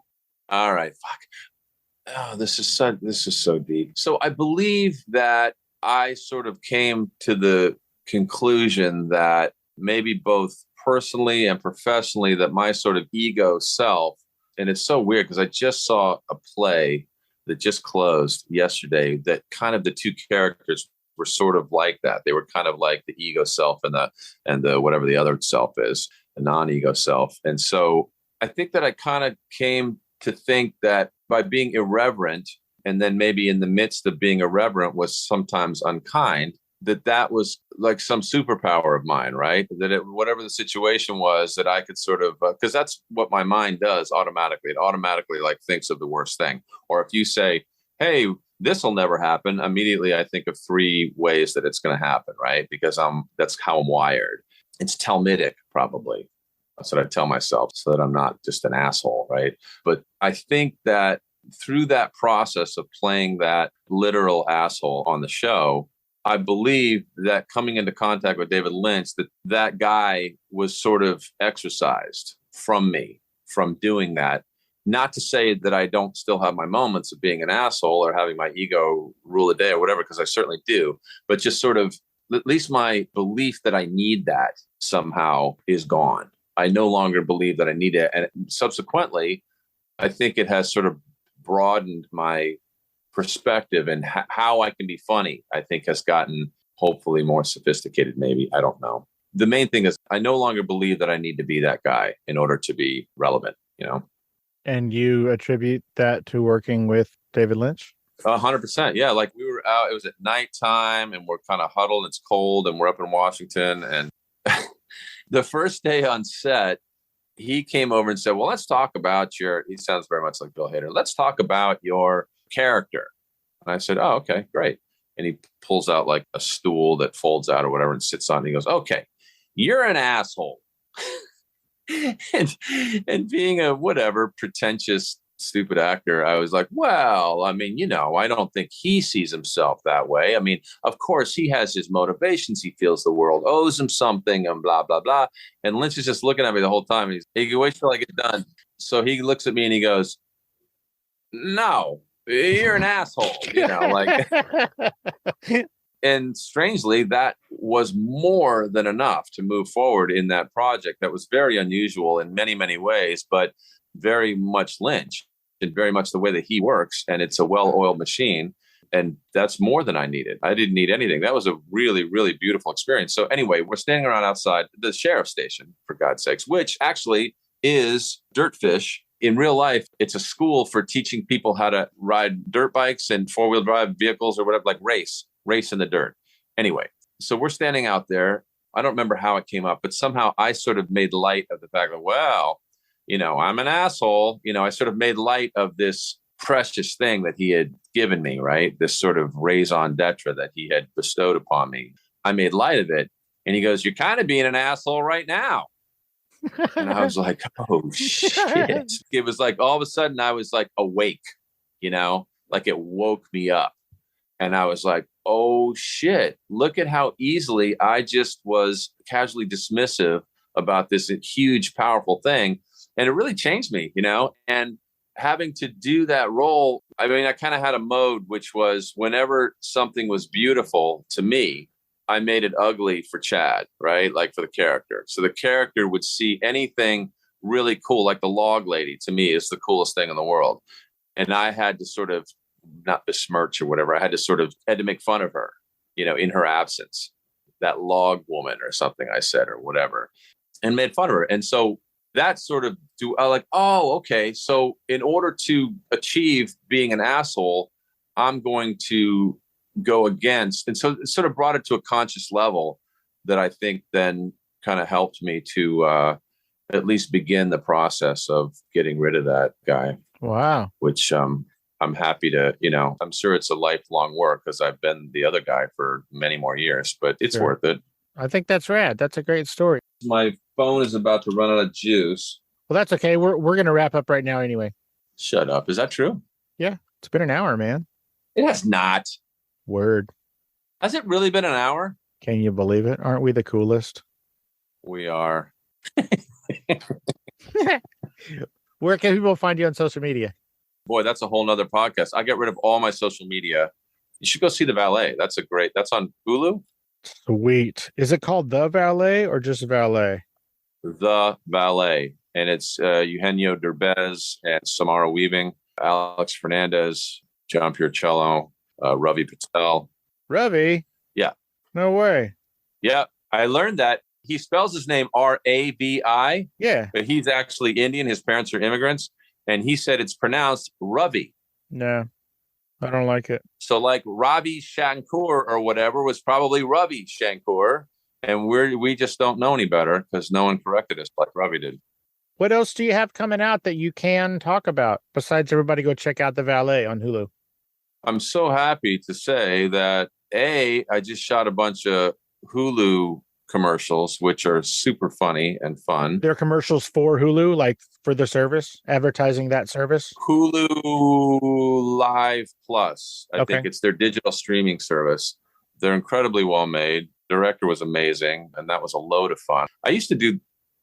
All right. Fuck. Oh, this is so deep. So I believe that I sort of came to the conclusion that maybe both personally and professionally that my sort of ego self, and it's so weird because I just saw a play that just closed yesterday that kind of the two characters were sort of like that. They were kind of like the ego self and the whatever the other self is, the non-ego self. And so I think that I kind of came to think that by being irreverent and then maybe in the midst of being irreverent was sometimes unkind, that was like some superpower of mine, right? Whatever the situation was that I could sort of, because that's what my mind does automatically. It automatically like thinks of the worst thing. Or if you say, hey, this will never happen, immediately I think of 3 ways that it's going to happen, right? Because that's how I'm wired. It's Talmudic, probably. That's what I tell myself so that I'm not just an asshole, right? But I think that through that process of playing that literal asshole on the show, I believe that coming into contact with David Lynch, that guy was sort of exorcised from me, from doing that. Not to say that I don't still have my moments of being an asshole or having my ego rule the day or whatever, because I certainly do, but just sort of at least my belief that I need that somehow is gone. I no longer believe that I need it. And subsequently, I think it has sort of broadened my perspective and how I can be funny, I think has gotten hopefully more sophisticated. Maybe, I don't know. The main thing is I no longer believe that I need to be that guy in order to be relevant, you know? And you attribute that to working with David Lynch? 100%. Yeah. Like we were out, it was at nighttime and we're kind of huddled. It's cold and we're up in Washington. And the first day on set, he came over and said, well, let's talk about he sounds very much like Bill Hader. Let's talk about your character. And I said, oh, okay, great. And he pulls out like a stool that folds out or whatever and sits on it. And he goes, okay, you're an asshole. and being a whatever pretentious stupid actor, I was like, well, I mean, I don't think he sees himself that way. I mean, of course he has his motivations. He feels the world owes him something and blah blah blah. And Lynch is just looking at me the whole time. He can wait till I get done. So he looks at me and he goes, no, you're an asshole, like. And strangely, that was more than enough to move forward in that project. That was very unusual in many, many ways, but very much Lynch and very much the way that he works. And it's a well-oiled machine. And that's more than I needed. I didn't need anything. That was a really, really beautiful experience. So anyway, we're standing around outside the sheriff's station, for God's sakes, which actually is Dirtfish. In real life, it's a school for teaching people how to ride dirt bikes and four-wheel drive vehicles or whatever, like race in the dirt. Anyway, so we're standing out there. I don't remember how it came up, but somehow I sort of made light of the fact that, well, I'm an asshole. I sort of made light of this precious thing that he had given me, right? This sort of raison d'etre that he had bestowed upon me. I made light of it. And he goes, you're kind of being an asshole right now. And I was like, oh, shit. It was like all of a sudden I was like awake, like it woke me up. And I was like, oh, shit, look at how easily I just was casually dismissive about this huge, powerful thing. And it really changed me, and having to do that role. I mean, I kind of had a mode, which was whenever something was beautiful to me, I made it ugly for Chad, right? Like for the character. So the character would see anything really cool, like the log lady to me is the coolest thing in the world. And I had to sort of not besmirch or whatever. I had to make fun of her in her absence, that log woman or something I said or whatever, and made fun of her. And so that sort of oh, okay. So in order to achieve being an asshole, I'm going to go against. And so it sort of brought it to a conscious level that I think then kind of helped me to at least begin the process of getting rid of that guy. Wow. Which I'm happy to, I'm sure it's a lifelong work because I've been the other guy for many more years, but it's Sure. worth it. I think that's rad. That's a great story. My phone is about to run out of juice. Well, that's okay. We're going to wrap up right now anyway. Shut up. Is that true? Yeah. It's been an hour, man. It has not. Word. Has it really been an hour? Can you believe it? Aren't we the coolest? We are. Where can people find you on social media? Boy, that's a whole nother podcast. I get rid of all my social media. You should go see The Valet. That's on Hulu. Sweet. Is it called The Valet or just Valet? The Valet. And it's Eugenio Derbez and Samara Weaving, Alex Fernandez, John Pirruccello, Ravi Patel. Ravi? Yeah. No way. Yeah. I learned that he spells his name Ravi, Yeah. but he's actually Indian. His parents are immigrants. And he said it's pronounced Ravi. No, I don't like it. So like Ravi Shankar or whatever was probably Ravi Shankar. And we just don't know any better because no one corrected us like Ravi did. What else do you have coming out that you can talk about besides everybody go check out The Valet on Hulu? I'm so happy to say that I just shot a bunch of Hulu commercials, which are super funny and fun. They're commercials for Hulu, like for the service, advertising that service? Hulu Live Plus. I Okay. think it's their digital streaming service. They're incredibly well made. Director was amazing, and that was a load of fun. I used to do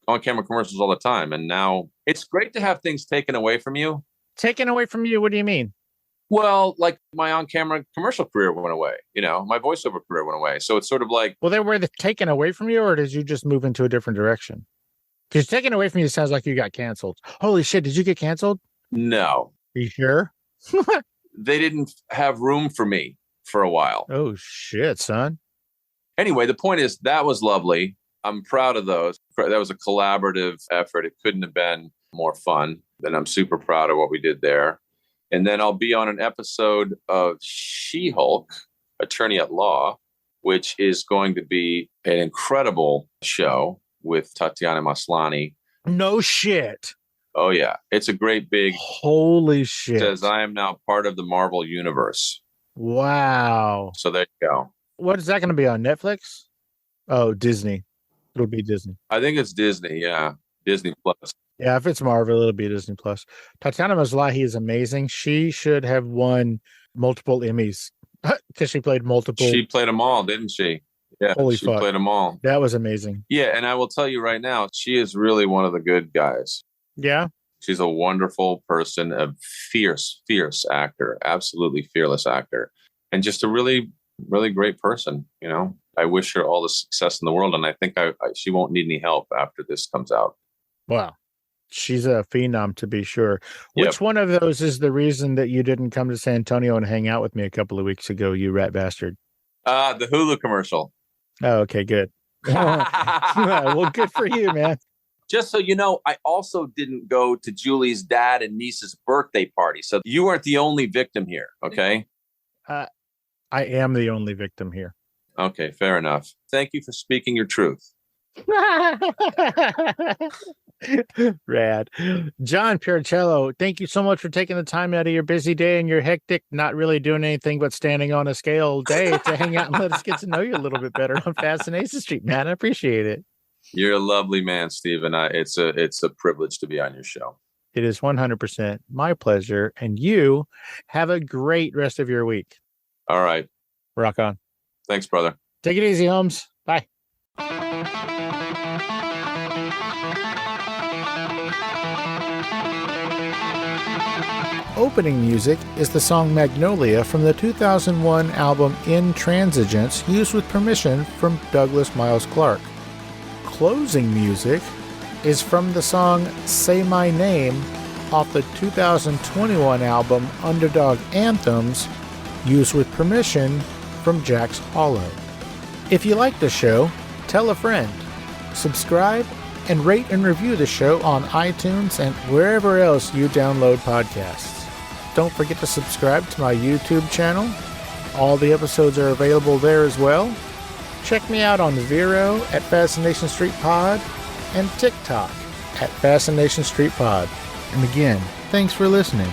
on-camera commercials all the time, and now it's great to have things taken away from you. Taken away from you? What do you mean? Well, like my on-camera commercial career went away. My voiceover career went away. So it's sort of like, Well, they were taken away from you, or did you just move into a different direction? Because taken away from you sounds like you got canceled. Holy shit, did you get canceled? no, Are you sure? they didn't have room for me for a while. Oh, shit, son. Anyway, the point is that was lovely. I'm proud of those. That was a collaborative effort. It couldn't have been more fun. And I'm super proud of what we did there. And then I'll be on an episode of She-Hulk, Attorney at Law, which is going to be an incredible show with Tatiana Maslany. No shit. Oh, yeah. It's a great big, Holy shit. says I am now part of the Marvel Universe. Wow. So there you go. What is that going to be on Netflix? Oh, Disney. It'll be Disney. I think it's Disney. Yeah. Disney Plus. Yeah, if it's Marvel, it'll be Disney Plus. Tatiana Maslany is amazing. She should have won multiple Emmys because she played multiple. She played them all, didn't she? Yeah. Holy she fuck. played them all. That was amazing. Yeah. And I will tell you right now, she is really one of the good guys. Yeah. She's a wonderful person, a fierce actor, absolutely fearless actor, and just a really, really great person. I wish her all the success in the world. And I think she won't need any help after this comes out. Wow. She's a phenom to be sure. Yep. Which one of those is the reason that you didn't come to San Antonio and hang out with me a couple of weeks ago, you rat bastard? The Hulu commercial. Oh, okay, good. Well, good for you, man. Just so you know, I also didn't go to Julie's dad and niece's birthday party. So you weren't the only victim here. Okay. I am the only victim here. Okay. Fair enough. Thank you for speaking your truth. Rad. John Pirruccello, thank you so much for taking the time out of your busy day and your hectic, not really doing anything but standing on a scale day to hang out and let us get to know you a little bit better on Fascination Street, man. I appreciate it. You're a lovely man, Stephen. It's a privilege to be on your show. It is 100% my pleasure. And you have a great rest of your week. All right. Rock on. Thanks, brother. Take it easy, Holmes. Bye. Opening music is the song Magnolia from the 2001 album Intransigence, used with permission from Douglas Miles Clark. Closing music is from the song Say My Name off the 2021 album Underdog Anthems, used with permission from Jack's Hollow. If you like the show, tell a friend. Subscribe and rate and review the show on iTunes and wherever else you download podcasts. Don't forget to subscribe to my YouTube channel. All the episodes are available there as well. Check me out on Vero at Fascination Street Pod and TikTok at Fascination Street Pod. And again, thanks for listening.